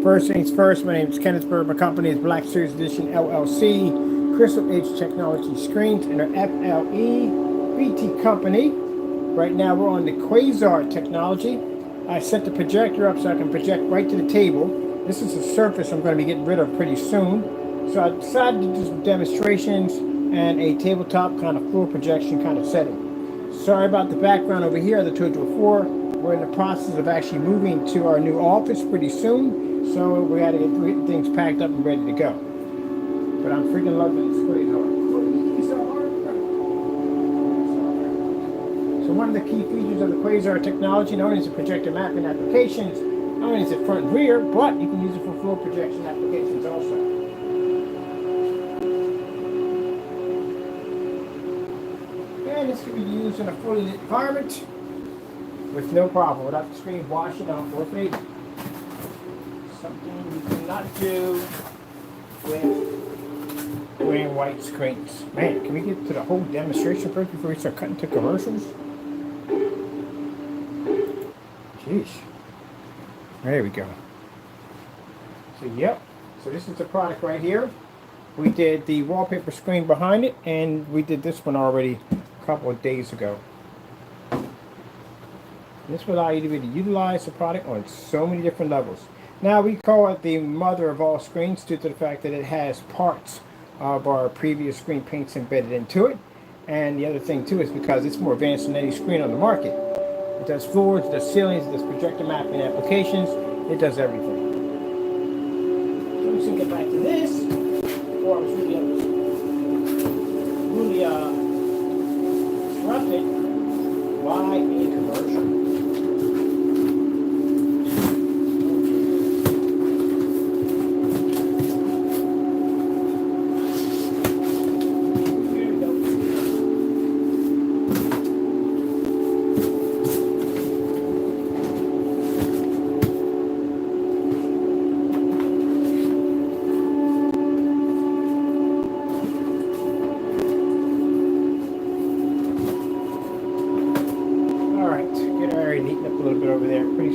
First things first, my name is Kenneth Bird. My company is Black Series Edition LLC, Crystal Edge Technology Screens, and our FLE BT company. Right now we're on the Quasar technology. I set the projector up so I can project right to the table. This is a surface I'm going to be getting rid of pretty soon. So I decided to do some demonstrations and a tabletop kind of floor projection kind of setting. Sorry about the background over here. As I told you before, we're in the process of actually moving to our new office pretty soon. So we got to get things packed up and ready to go. But I'm freaking loving this Quasar. So one of the key features of the Quasar technology, not only is it projector mapping applications, not only is it front and rear, but you can use it for floor projection applications also. And this can be used in a fully lit environment with no problem, without the screen washing out or fading. Something you cannot do with wearing white screens. Man, can we get to the whole demonstration first before we start cutting to commercials? Jeez. There we go. So, yep. So this is the product right here. We did the wallpaper screen behind it, and we did this one already a couple of days ago. This will allow you to be able to utilize the product on so many different levels. Now, we call it the mother of all screens due to the fact that it has parts of our previous screen paints embedded into it. And the other thing too is because it's more advanced than any screen on the market. It does floors, it does ceilings, it does projector mapping applications, it does everything. So I'm just going to get back to this before I was really disrupted by a commercial.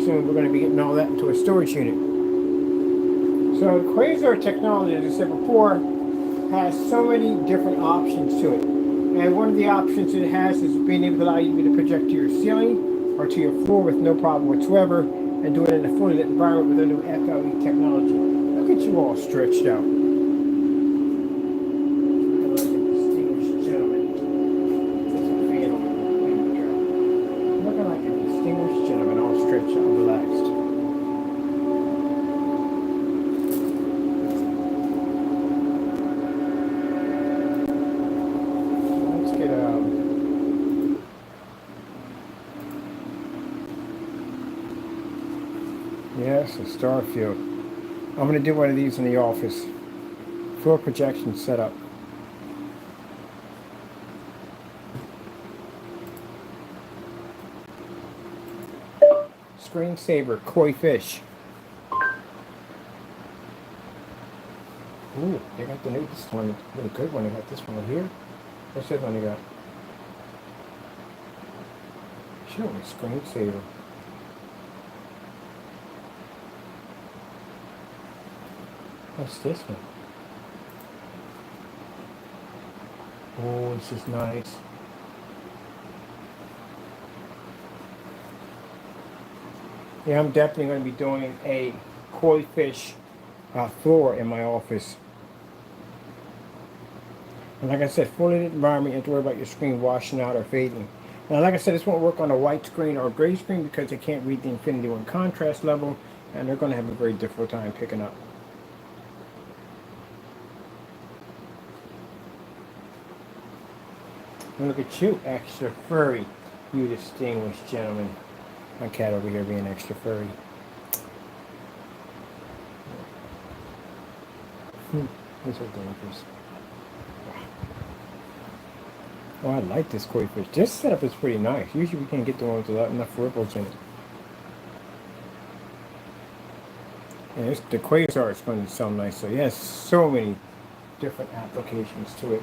We're going to be getting all that into a storage unit. So Quasar technology, as I said before, has so many different options to it. And one of the options it has is being able to allow you to project to your ceiling or to your floor with no problem whatsoever, and do it in a fully lit environment with a new FLE technology. Look at you all stretched out. Yes, a star field. I'm going to do one of these in the office. Floor projection setup. Screensaver, koi fish. Ooh, they got the new, this one, really good one. They got this one here. What's this one they got? Show me screensaver. What's this one? Oh, this is nice. Yeah, I'm definitely going to be doing a koi fish floor in my office. And like I said, fully lit environment, you don't have to worry about your screen washing out or fading. Now, like I said, this won't work on a white screen or a gray screen because they can't read the Infinity 1 contrast level, and they're going to have a very difficult time picking up. And look at you, extra furry, you distinguished gentleman. My cat over here being extra furry. These are dangerous. Oh, I like this koi fish. This setup is pretty nice. Usually we can't get the ones without enough ripples in it. And the Quasar is going to sound nice. So it has so many different applications to it.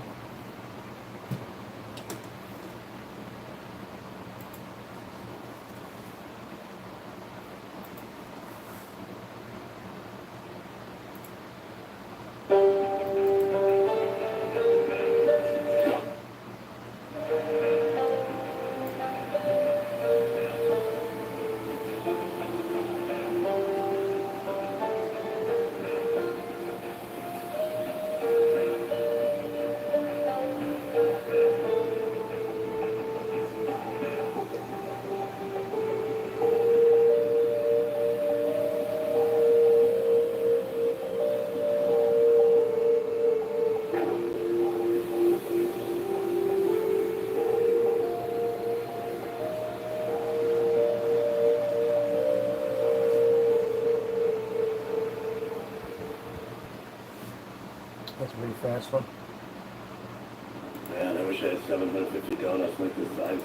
That's a pretty fast one. Man, I wish I had 750 donuts like this size.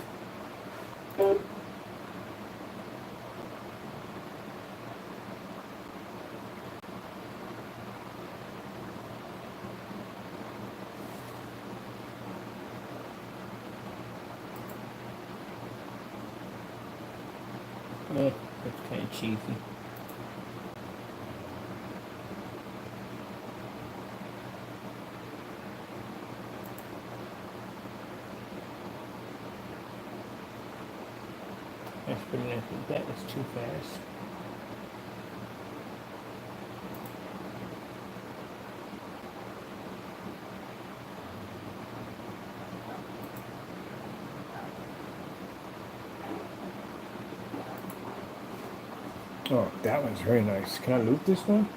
That's kind of cheesy. That's pretty nice, but that is too fast. Oh, that one's very nice. Can I loop this one?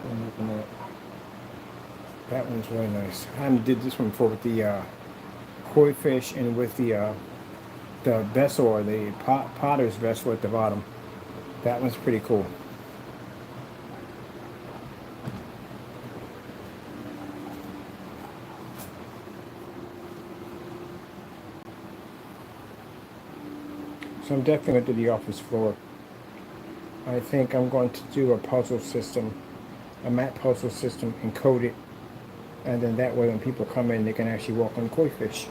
I'm looping that. That one's really nice. I haven't did this one before with the koi fish and with the vessel or the potter's vessel at the bottom. That one's pretty cool. So I'm definitely going to the office floor. I think I'm going to do a puzzle system, a map puzzle system, and code it. And then that way when people come in, they can actually walk on koi fish.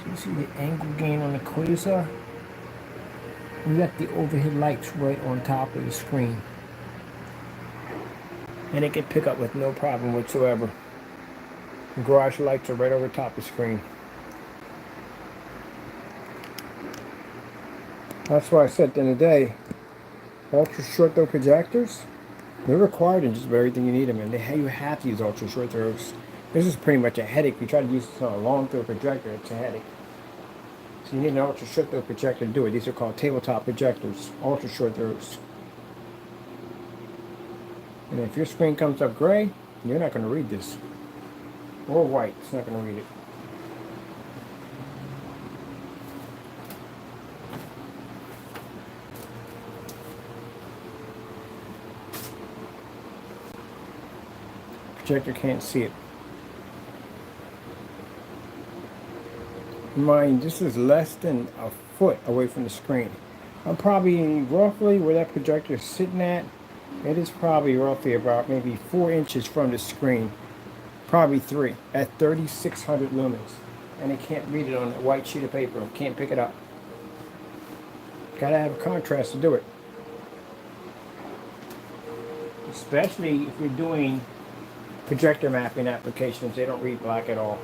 You see the angle gain on the quasar? We got the overhead lights right on top of the screen. And it can pick up with no problem whatsoever. The garage lights are right over top of the screen. That's why I said at the end of the day, ultra short throw projectors, they're required in just about everything you need them in. You have to use ultra short throws. This is pretty much a headache. If you try to use this on a long throw projector, it's a headache. So you need an ultra short throw projector to do it. These are called tabletop projectors, ultra short throws. And if your screen comes up gray, you're not going to read this. Or white, it's not going to read it. Projector can't see it. Mind, this is less than a foot away from the screen. I'm probably roughly where that projector is sitting at. It is probably roughly about maybe 4 inches from the screen. Probably 3 at 3600 lumens. And it can't read it on a white sheet of paper. It can't pick it up. Gotta have a contrast to do it. Especially if you're doing projector mapping applications, they don't read black at all.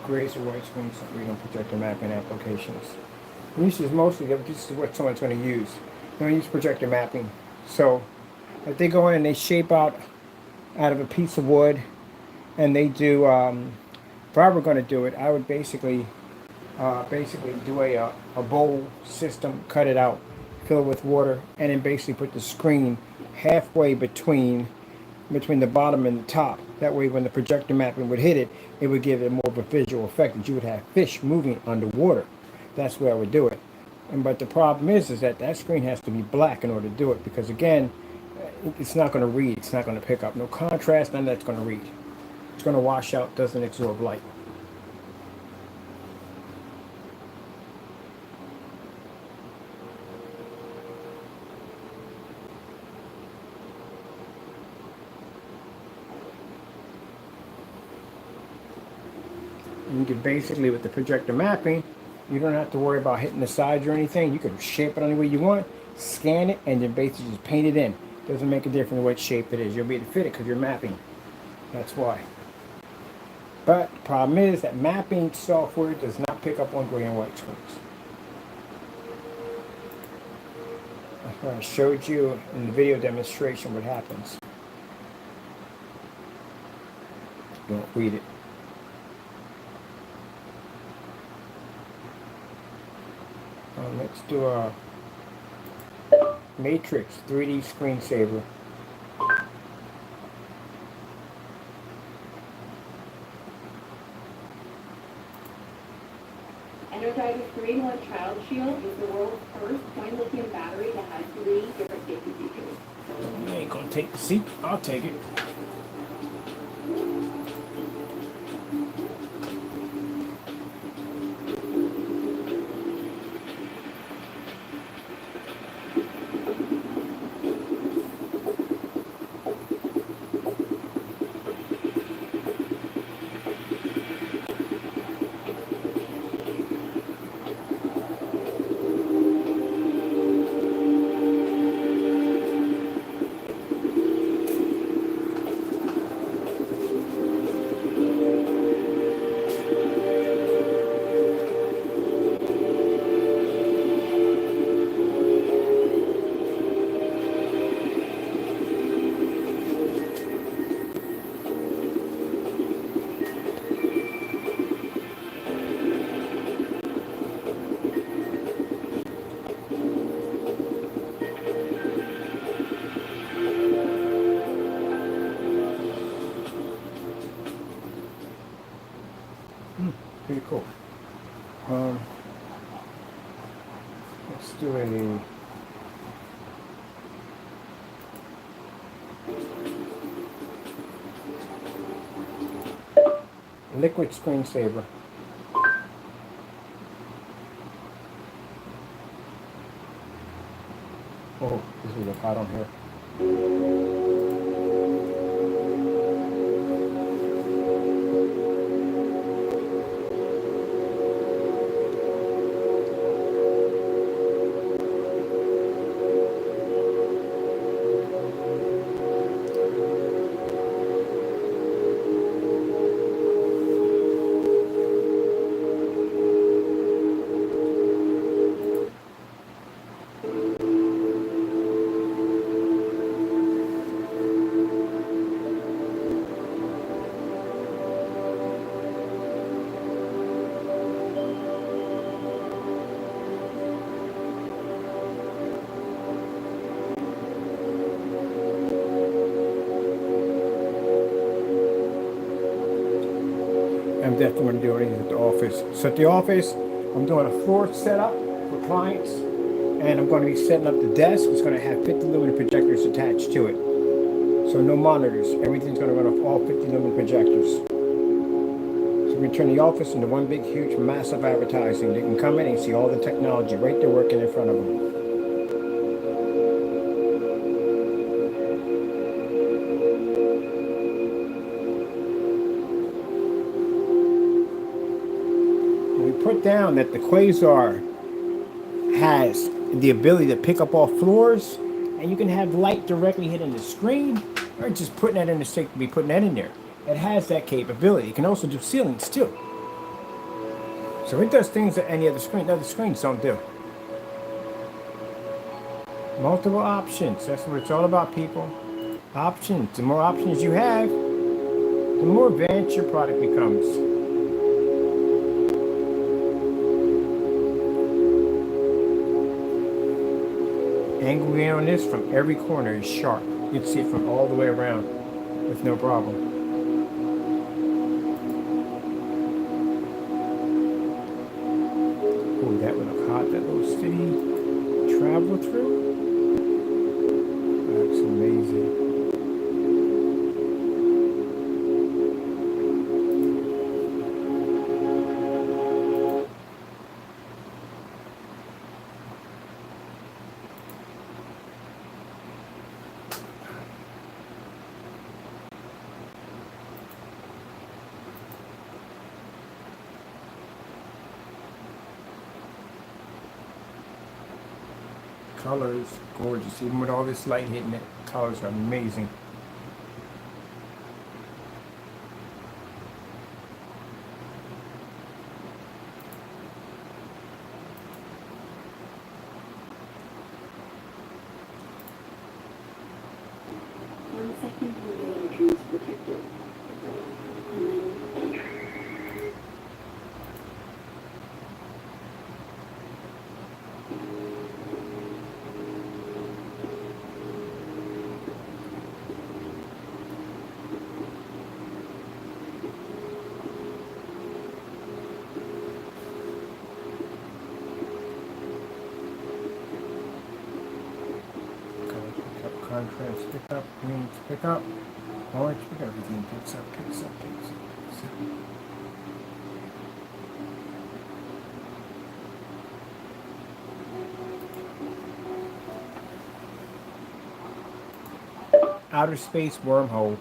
Grays or white screens don't read on projector mapping applications. And this is what someone's going to use. They're going to use projector mapping. So if they go in and they shape out of a piece of wood, and they do, if I were going to do it, I would basically do a bowl system, cut it out, fill it with water, and then basically put the screen halfway between the bottom and the top. That way when the projector mapping would hit it, it would give it more of a visual effect that you would have fish moving underwater. That's where I would do it. But the problem is that screen has to be black in order to do it, because again, it's not going to read, it's not going to pick up. No contrast, none of that's going to read. It's going to wash out, doesn't absorb light. You can basically, with the projector mapping, you don't have to worry about hitting the sides or anything. You can shape it any way you want, scan it, and then basically just paint it in. Doesn't make a difference what shape it is. You'll be able to fit it because you're mapping. That's why. But the problem is that mapping software does not pick up on gray and white screens. That's why I showed you in the video demonstration what happens. Don't read it. Let's do a Matrix 3D screensaver. Energizer's 3-in-1 Child Shield is the world's first coin lithium battery that has 3 different safety features. You ain't gonna take the seat. I'll take it. Pretty cool. Let's do a liquid screensaver. Oh, this is a hot on here. I'm definitely going to do it at the office. So at the office, I'm doing a floor setup for clients, and I'm going to be setting up the desk. It's going to have 50 lumen projectors attached to it. So no monitors. Everything's going to run off all 50 lumen projectors. So we're going to turn the office into one big, huge, massive advertising. They can come in and see all the technology right there working in front of them. Put down that the Quasar has the ability to pick up off floors, and you can have light directly hitting the screen, or just putting that in the stick to be putting that in there. It has that capability. It can also do ceilings too. So it does things that any other screens don't do. Multiple options. That's what it's all about, people. Options. The more options you have, the more advanced your product becomes. Angle in on this from every corner is sharp. You can see it from all the way around with no problem. Oh, that would look hot, that little city travel through. That's amazing. Colors, gorgeous. Even with all this light hitting it, colors are amazing. Contrast pick up, greens pick up, orange pick up, everything picks up, picks up, picks up, picks up. Outer space wormhole.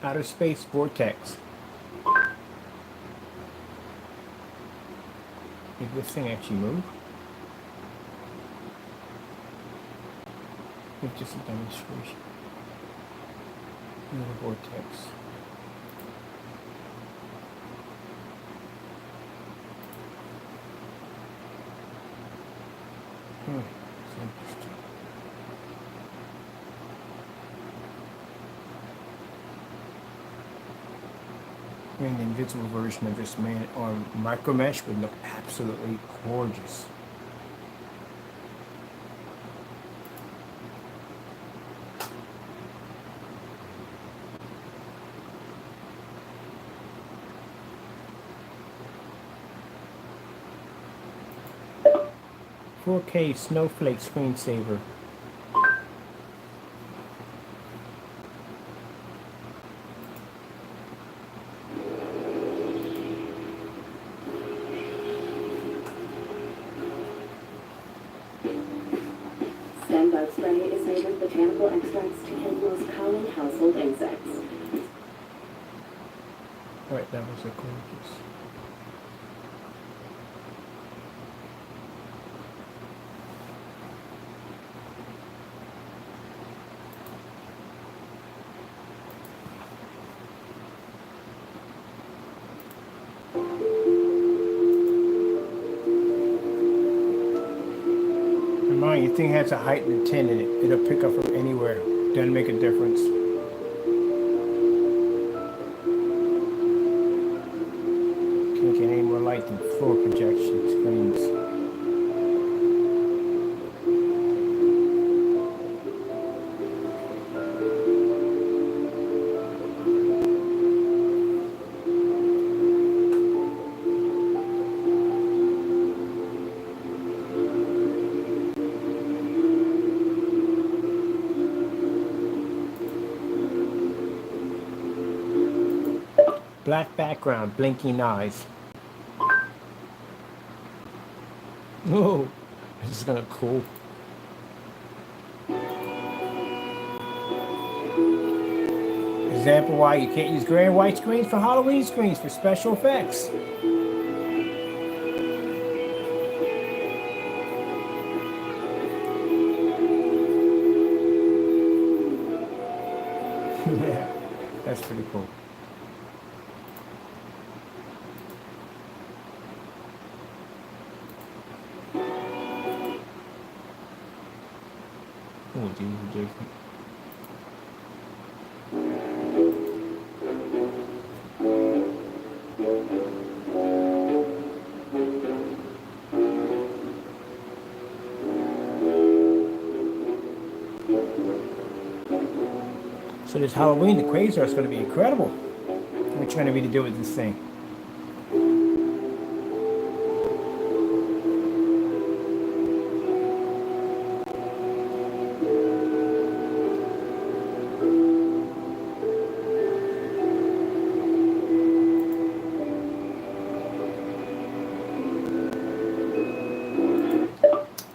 Outer space vortex. Did this thing actually move? It's just a demonstration. Another vortex. It's interesting. I mean, the invisible version of this man on micro mesh would look absolutely gorgeous. "4K snowflake screensaver." Standout spray is made with botanical extracts to kill the most common household insects. Right, that was a gorgeous. Mind, your thing has a heightened 10 in it. It'll pick up from anywhere. Doesn't make a difference. Can't get any more light than floor projection screens. Black background, blinking eyes. Oh, this is gonna cool. Example why you can't use gray and white screens for Halloween screens for special effects. Yeah, that's pretty cool. Oh, these are different. So this Halloween, the quasar is going to be incredible. What you going to be to do with this thing?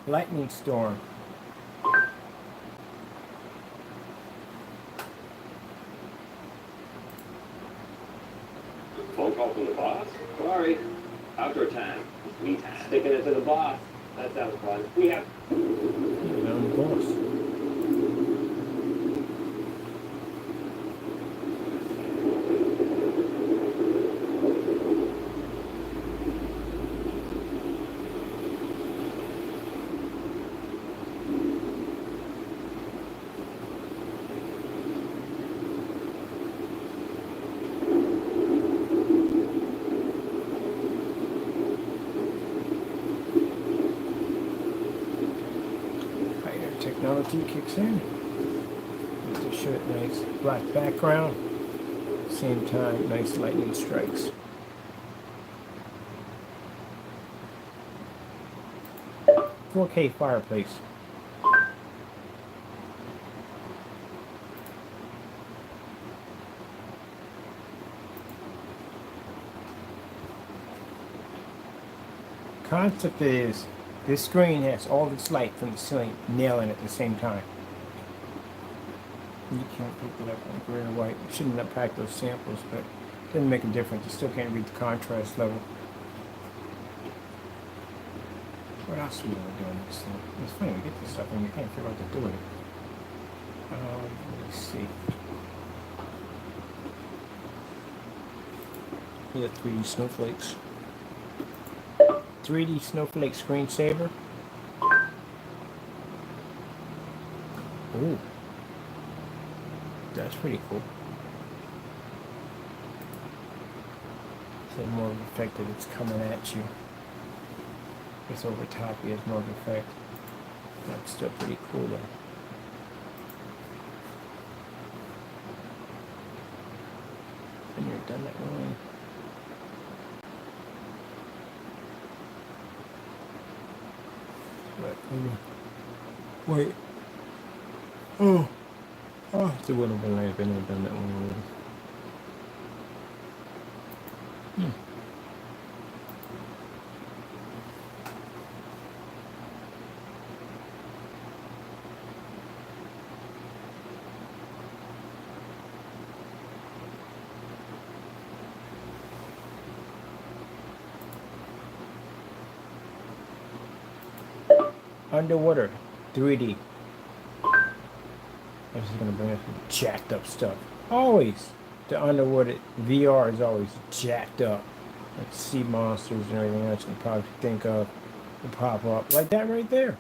Lightning storm. Phone call from the boss? Sorry. Outdoor time. It's me time. Sticking it to the boss. That sounds fun. Yeah. I'm the boss. technology kicks in. With the shirt, nice black background. Same time, nice lightning strikes. .4K fireplace. Concept is this screen has all this light from the ceiling nailing at the same time. You can't pick it up on gray or white. You shouldn't have packed those samples, but it doesn't make a difference. You still can't read the contrast level. What else are we going to do on this thing? It's funny, we get this stuff and you can't figure out what to do with it. Let me see. We got 3D snowflakes. 3D snowflake screensaver. Ooh. That's pretty cool. It's more of an effect that it's coming at you. It's over top, it has more of an effect. That's still pretty cool though. And you're done that one. Wait. Oh. Oh, it would have been nice if I had done that one already. Underwater 3D. I'm just gonna bring us some jacked up stuff. Always the underwater VR is always jacked up. Like sea monsters and everything else you can probably think of will pop up. Like that right there.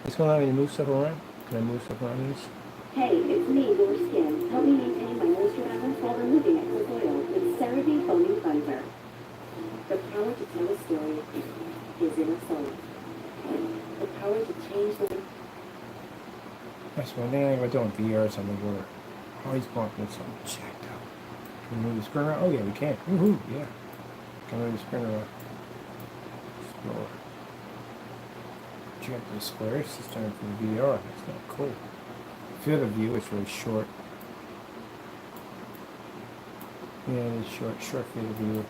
It's gonna allow me to move stuff around. Can I move stuff around in this? Hey, it's me, Laura Skin. Help me maintain my moisture levels while removing excess oil with CeraVe foaming cleanser. The power to tell a story is in a song. The power to change the... That's one thing I like doing VRs on the water. Always bumping something jacked up. Can we move the screen around? Oh yeah, we can. Woohoo, yeah. Can we move the screen around? Explore. Check the square system for the VR. That's not cool. Field of view is really short. Yeah, it's short field of view.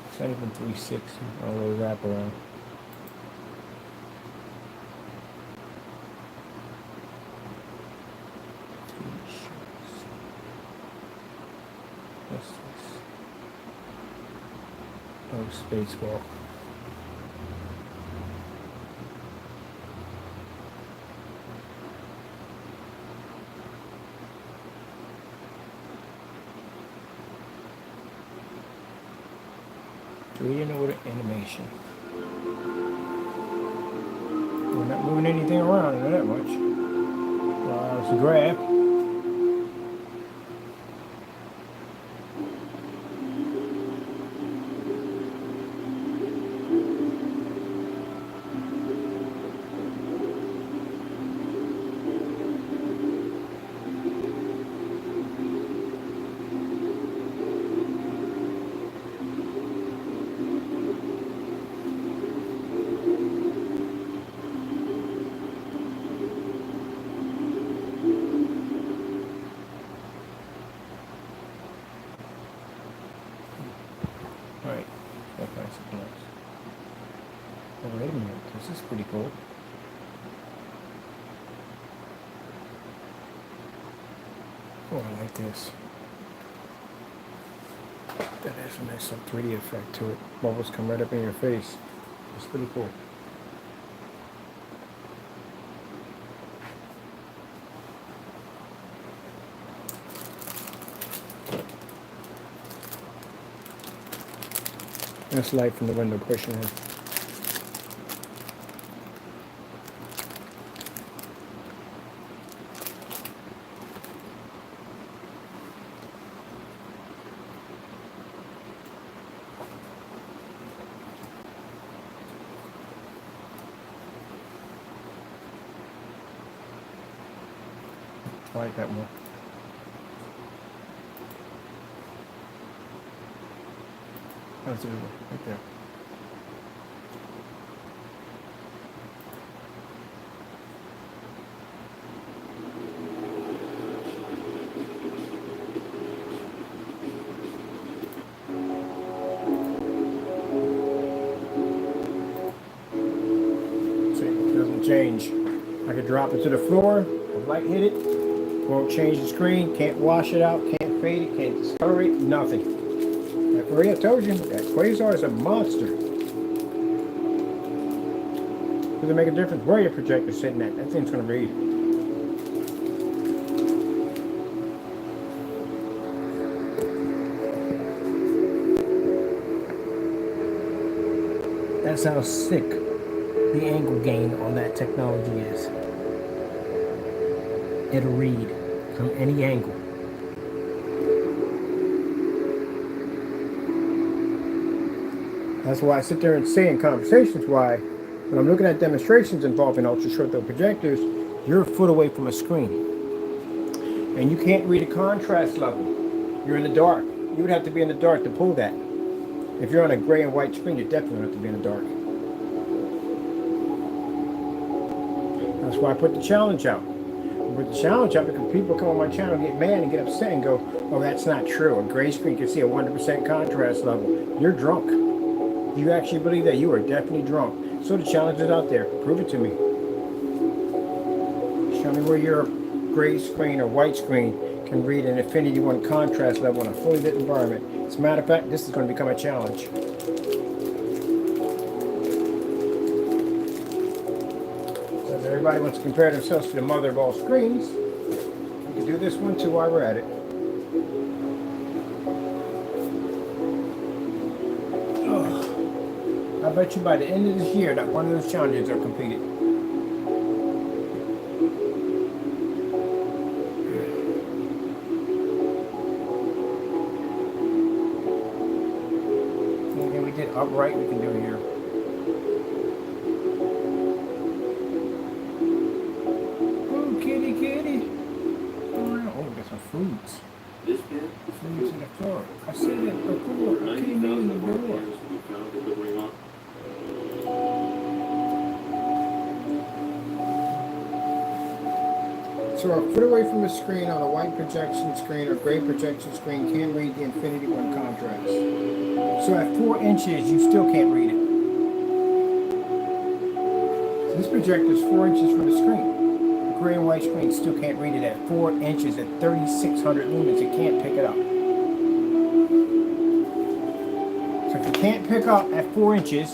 It's not even 360 all the way wrap around. What's this? Oh, space wall. We know what animation. We're not moving anything around that much. Well, it's a grab. Alright, I'll find something else. Oh, wait a minute, this is pretty cool. Oh, I like this. That has a nice little 3D effect to it. Bubbles come right up in your face. It's pretty cool. That's light from the window pushing in. I like that more. That's it, right there. See, it doesn't change. I could drop it to the floor, the light hit it, won't change the screen, can't wash it out, can't fade it, can't discolor it, nothing. Like Maria told you, that quasar is a monster. Does it make a difference where your projector's sitting at? That thing's going to read. That's how sick the angle gain on that technology is. It'll read from any angle. That's why I sit there and say in conversations why, when I'm looking at demonstrations involving ultra short throw projectors, you're a foot away from a screen. And you can't read a contrast level. You're in the dark. You would have to be in the dark to pull that. If you're on a gray and white screen, you definitely have to be in the dark. That's why I put the challenge out. I put the challenge out because people come on my channel and get mad and get upset and go, oh, that's not true. A gray screen can see a 100% contrast level. You're drunk. You actually believe that? You are definitely drunk. So the challenge is out there. Prove it to me. Show me where your gray screen or white screen can read an Infinity 1 contrast level in a fully lit environment. As a matter of fact, this is going to become a challenge. Since everybody wants to compare themselves to the mother of all screens, we can do this one too while we're at it. I bet you by the end of this year, not one of those challenges are completed. Anything we did upright, we can do here. Oh, kitty, kitty. Oh, we got some fruits. This bit, Fruits in the floor. I said it before. I came in the door. we found delivering on. So a foot away from the screen on a white projection screen or gray projection screen can't read the Infinity 1 contrast. So at 4 inches, you still can't read it. So this projector is 4 inches from the screen. The gray and white screen still can't read it at 4 inches at 3,600 lumens. It can't pick it up. So if you can't pick up at 4 inches,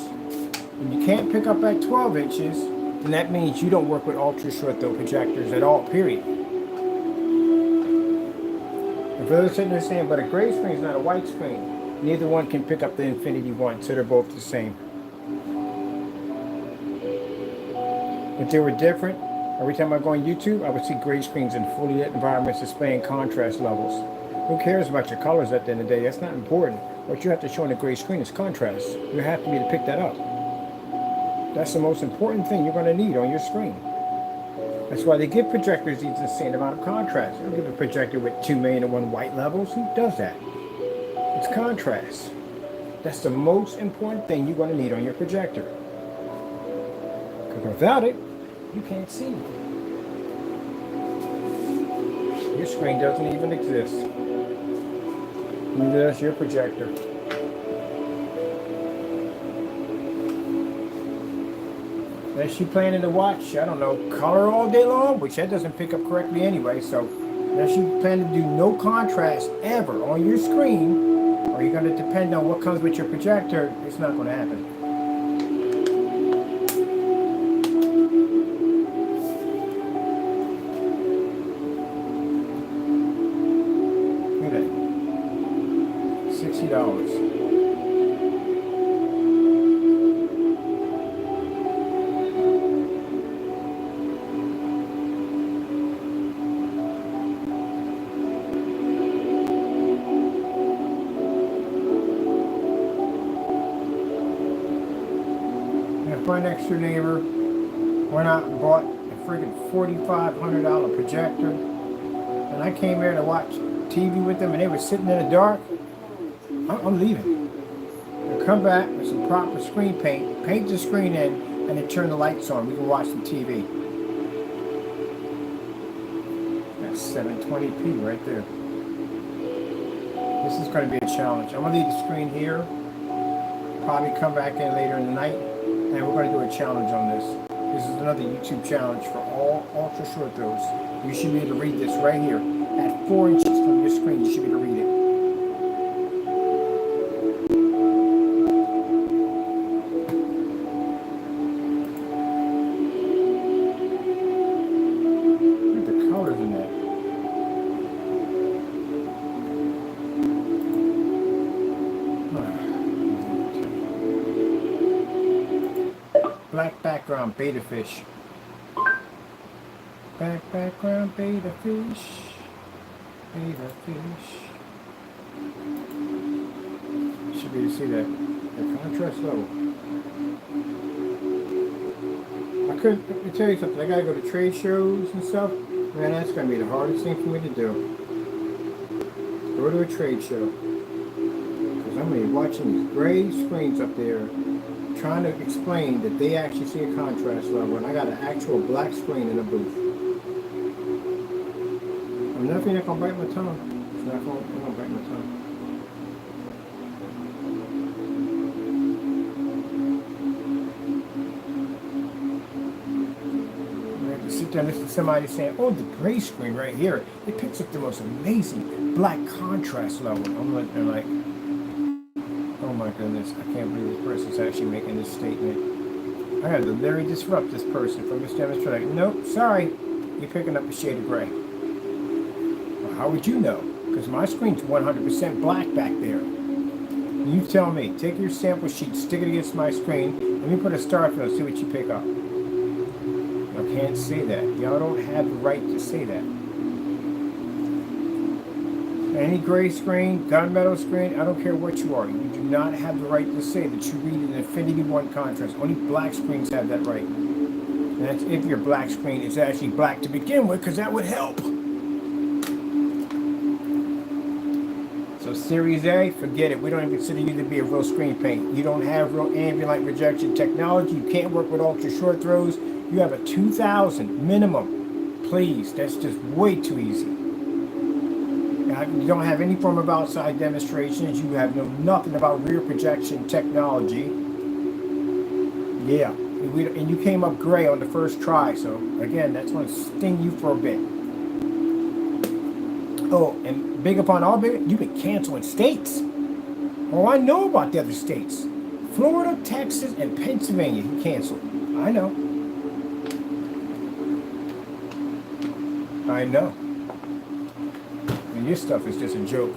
and you can't pick up at 12 inches, then that means you don't work with ultra short throw projectors at all, period. And for those sitting there saying, but a gray screen is not a white screen, neither one can pick up the Infinity 1, so they're both the same. If they were different, every time I go on YouTube, I would see gray screens in fully lit environments displaying contrast levels. Who cares about your colors at the end of the day? That's not important. What you have to show on the gray screen is contrast. You have to be to pick that up. That's the most important thing you're going to need on your screen. That's why they give projectors these insane amount of contrast. They don't give a projector with 2,000,001 white levels. Who does that? It's contrast. That's the most important thing you're going to need on your projector. Because without it, you can't see. Your screen doesn't even exist. Neither does your projector. Unless you're planning to watch, I don't know, color all day long, which that doesn't pick up correctly anyway. So unless you plan to do no contrast ever on your screen, or you're going to depend on what comes with your projector, it's not going to happen. Look at that. $60. My next door neighbor went out and bought a friggin' $4,500 projector. and I came here to watch TV with them and they were sitting in the dark, I'm leaving. I'll come back with some proper screen paint the screen in, and then turn the lights on. We can watch some TV. That's 720p right there. This is going to be a challenge. I'm going to leave the screen here. Probably come back in later in the night, and we're going to do a challenge on this. This is another YouTube challenge for all ultra short throws. You should be able to read this right here. At 4 inches from your screen, you should be able to read it. Look at the colors in that. Black background, beta fish. Background, beta fish. Beta fish. Should be able to see that. The contrast level. Let me tell you something. I gotta go to trade shows and stuff. Man, that's gonna be the hardest thing for me to do. Go to a trade show. Because I'm gonna be watching these gray screens up there, trying to explain that they actually see a contrast level, and I got an actual black screen in a booth. I'm definitely not gonna bite my tongue. It's not gonna bite my tongue. I have to sit there and listen to somebody saying, "Oh, the gray screen right here, it picks up the most amazing black contrast level." I'm like, oh my goodness, I can't believe this person's actually making this statement. I had to literally disrupt this person from this demonstration. Like, nope, sorry, you're picking up a shade of gray. Well, how would you know? Because my screen's 100% black back there. You tell me, take your sample sheet, stick it against my screen, let me put a star fill, see what you pick up. I can't say that. Y'all don't have the right to say that. Any gray screen, gunmetal screen, I don't care what you are. You do not have the right to say that you read an Infinity 1 contrast. Only black screens have that right. And that's if your black screen is actually black to begin with, because that would help. So Series A, forget it. We don't even consider you to be a real screen paint. You don't have real ambient light rejection technology. You can't work with ultra short throws. You have a 2000 minimum. Please, that's just way too easy. You don't have any form of outside demonstrations. You have nothing about rear projection technology. Yeah, and you came up gray on the first try. So again, that's going to sting you for a bit. Oh, and big upon all big, you've been canceling states. Oh, I know about the other states. Florida, Texas, and Pennsylvania, you canceled. I know. I know. And your stuff is just a joke.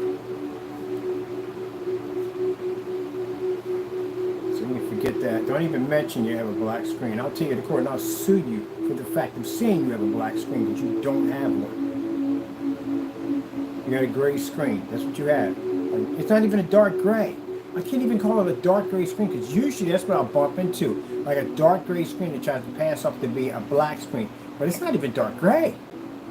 So you forget that. Don't even mention you have a black screen. I'll take you to court and I'll sue you for the fact of saying you have a black screen, but you don't have one. You got a gray screen. That's what you have. It's not even a dark gray. I can't even call it a dark gray screen because usually that's what I'll bump into. Like a dark gray screen that tries to pass off to be a black screen. But it's not even dark gray.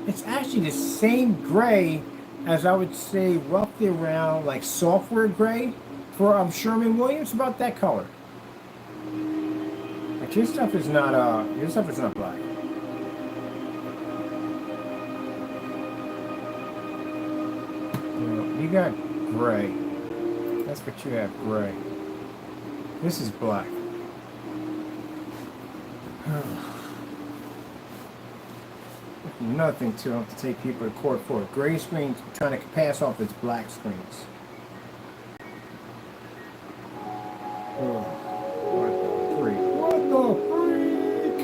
It's actually the same gray as I would say roughly around like software gray for Sherman-Williams, about that color. But your stuff is not black. You got gray. That's what you have, gray. This is black. Nothing to have to take people to court for. Gray screens trying to pass off as black screens. Oh, what the freak? What the freak?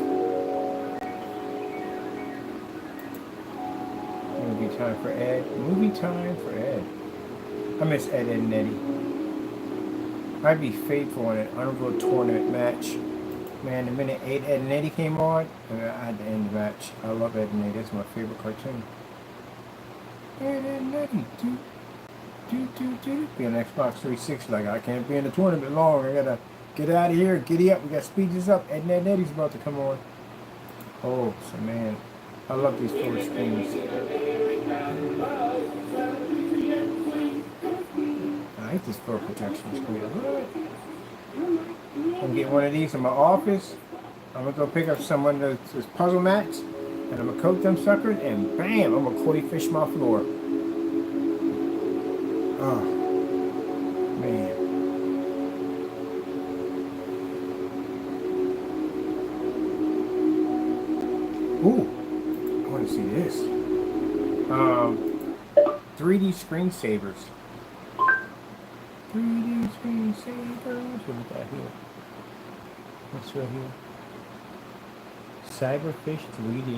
Movie time for Ed. Movie time for Ed. I miss Ed and Eddie. I'd be faithful in an Underworld tournament match. Man, the minute Ed and Eddie came on, I had to end the match. I love Ed and Eddie. That's my favorite cartoon. Ed and Eddie. Be on Xbox 360. Like, I can't be in the tournament long. I gotta get out of here. Giddy up. We got speeches up. Ed and Eddie's about to come on. Oh, so man. I love these four screens. I hate this for protection screen. I'm gonna get one of these in my office. I'm gonna go pick up someone of those puzzle mats, and I'm gonna coat them suckers, and bam, I'm gonna koi fish my floor. Oh man. Ooh, I want to see this. 3D screensavers. 3D screensavers. What we got here? What's right here? Cyberfish 3D.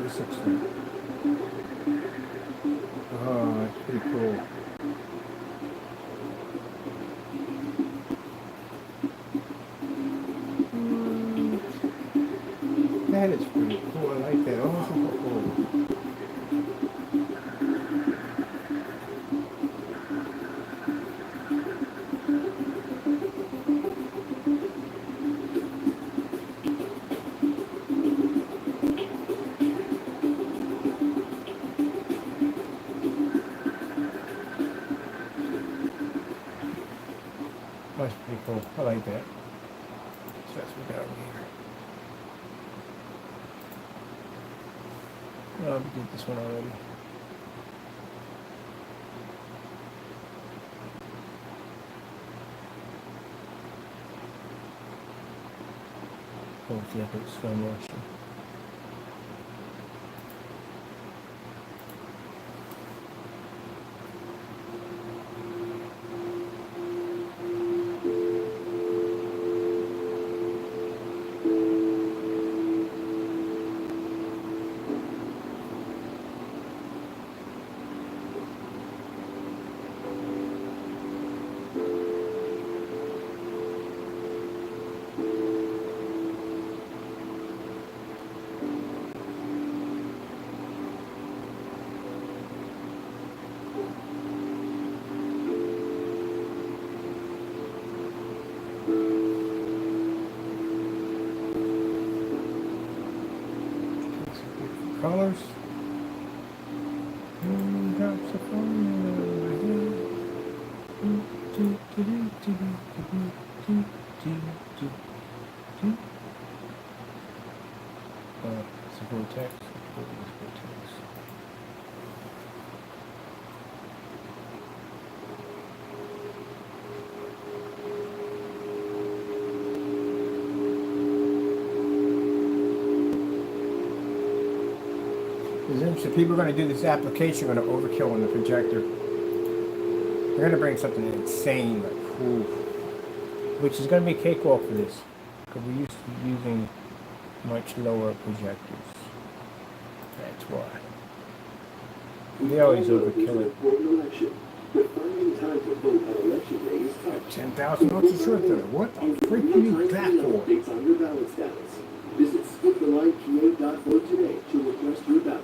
This looks like. Oh, that's pretty cool. That is pretty cool. I like that. Oh. That's pretty cool. I like that. So that's what we got over here. Oh, we did this one already. Oh, yeah, it's slow motion. Colors. Drops of it's a vortex. So people are going to do this application, going to overkill on the projector. They're going to bring something insane, like, ooh, which is going to be a cakewalk for this, because we're used to using much lower projectors. That's why. They always overkill it. 10,000 votes is short there. What the freak are you back for? Visit skipthelinepA.vote today to request your ballot.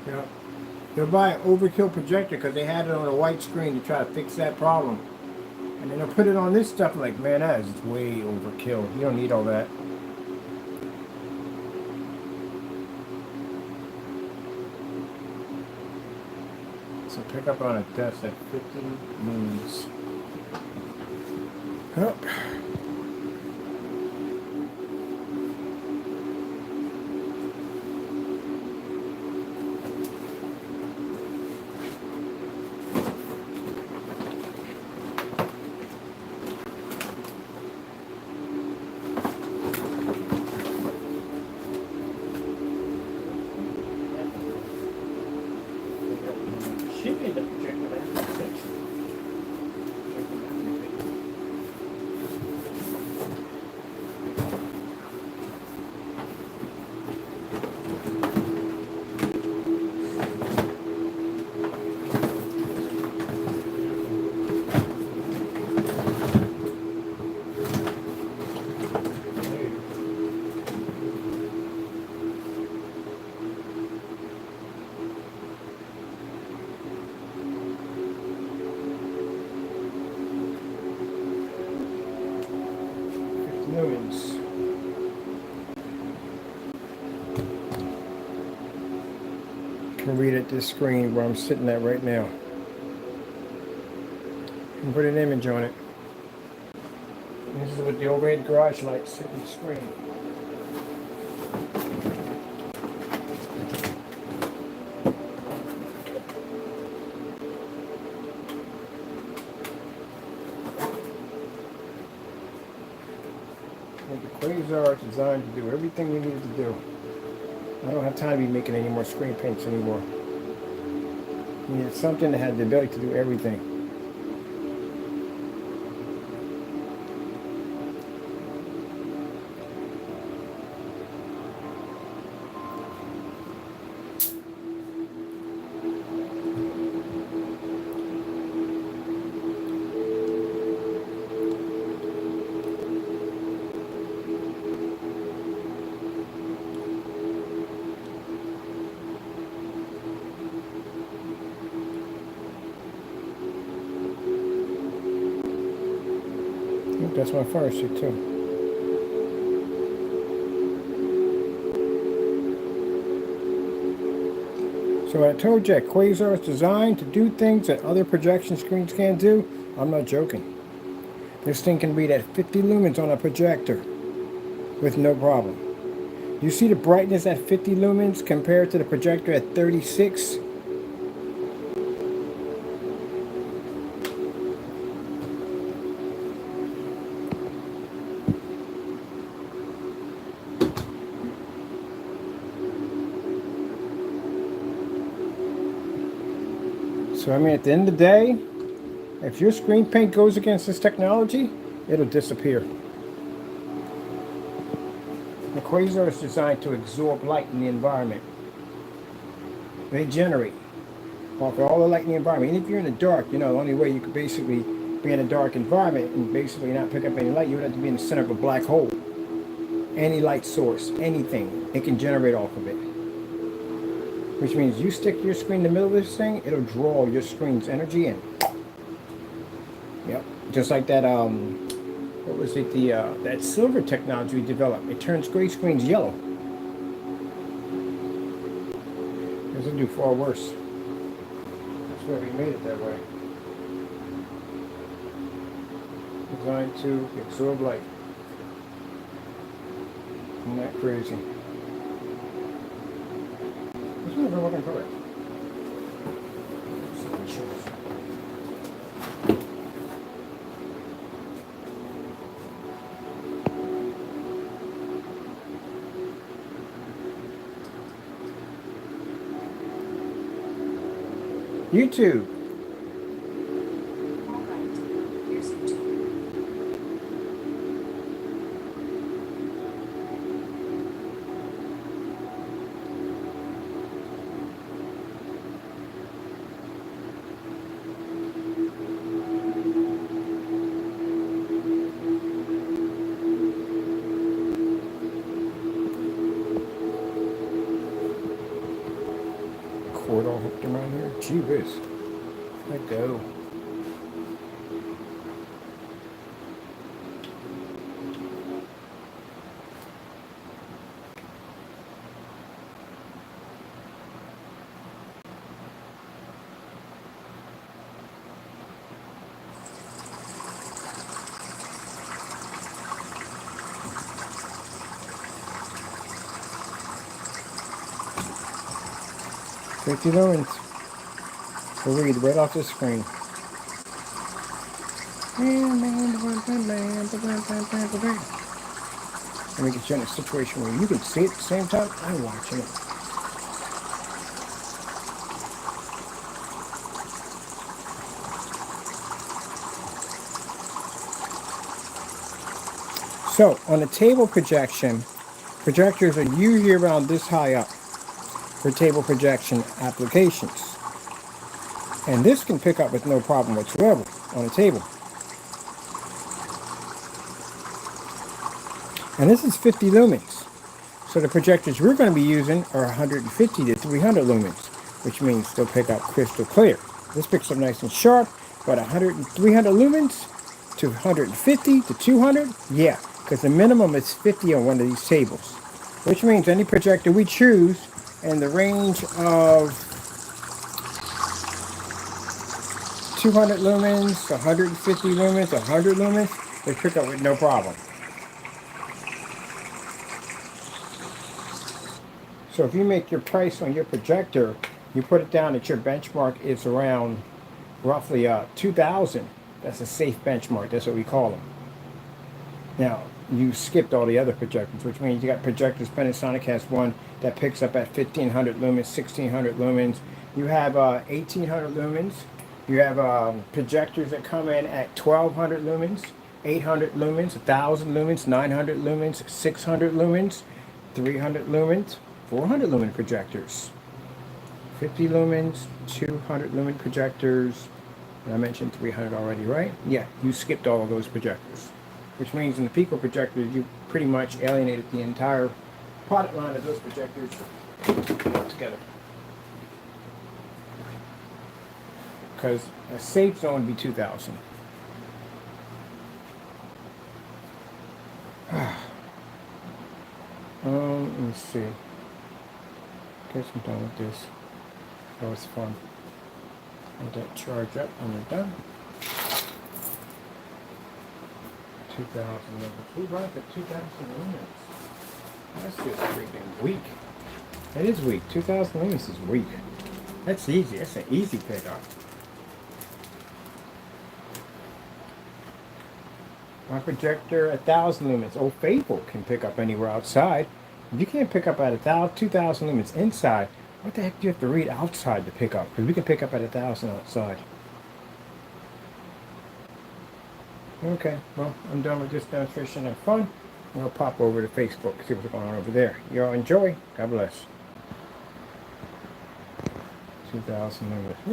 Yeah. They'll buy an overkill projector because they had it on a white screen to try to fix that problem. And then they'll put it on this stuff like, man, that is way overkill. You don't need all that. So pick up on a desk at 50 moons. Up. lumens. You can read at this screen where I'm sitting at right now. And put an image on it. This is with the overhead garage lights sitting the screen. The Quasar is designed to do everything we needed to do. I don't have time to be making any more screen paints anymore. We needed something that had the ability to do everything. That's my fire suit too. So I told you, Quasar is designed to do things that other projection screens can't do. I'm not joking. This thing can read at 50 lumens on a projector with no problem. You see the brightness at 50 lumens compared to the projector at 36? So I mean, at the end of the day, if your screen paint goes against this technology, it'll disappear. The Quasar is designed to absorb light in the environment. They generate off of all the light in the environment. And if you're in the dark, you know, the only way you could basically be in a dark environment and basically not pick up any light, you would have to be in the center of a black hole. Any light source, anything, it can generate off of it. Which means you stick your screen in the middle of this thing, it'll draw your screen's energy in. Yep, just like that, what was it, that silver technology we developed. It turns gray screens yellow. Doesn't do far worse. That's why we made it that way. Designed to absorb light. Isn't that crazy? We're looking for it. YouTube. All right, here's YouTube. Cord all hooked around here. Gee whiz. Let go. $50. We'll read right off the screen. Let me get you in a situation where you can see it at the same time I'm watching it. So, on a table projection, projectors are usually around this high up for table projection applications. And this can pick up with no problem whatsoever on a table. And this is 50 lumens. So the projectors we're going to be using are 150 to 300 lumens, which means they'll pick up crystal clear. This picks up nice and sharp, but 100 and 300 lumens to 150 to 200, yeah, because the minimum is 50 on one of these tables, which means any projector we choose in the range of 200 lumens, 150 lumens, 100 lumens, they pick up with no problem. So if you make your price on your projector, you put it down that your benchmark is around roughly 2,000. That's a safe benchmark. That's what we call them. Now, you skipped all the other projectors, which means you got projectors. Panasonic has one that picks up at 1,500 lumens, 1,600 lumens. You have 1,800 lumens. You have projectors that come in at 1,200 lumens, 800 lumens, 1,000 lumens, 900 lumens, 600 lumens, 300 lumens, 400 lumen projectors, 50 lumens, 200 lumen projectors. And I mentioned 300 already, right? Yeah, you skipped all of those projectors, which means in the Pico projectors, you pretty much alienated the entire product line of those projectors together. Because a safe zone would be 2,000. Let me see. Guess I'm done with this. That was fun. Let that charge up when we're done. 2,000 lumens. We run for 2,000 lumens. That's just freaking weak. It is weak. 2,000 lumens is weak. That's easy. That's an easy pickup. My projector, 1,000 lumens. Old Faithful can pick up anywhere outside. If you can't pick up at 2,000 lumens inside, what the heck do you have to read outside to pick up? Because we can pick up at 1,000 outside. Okay, well, I'm done with this demonstration. Have fun. I'm going to pop over to Facebook, see what's going on over there. Y'all enjoy. God bless. 2,000 lumens.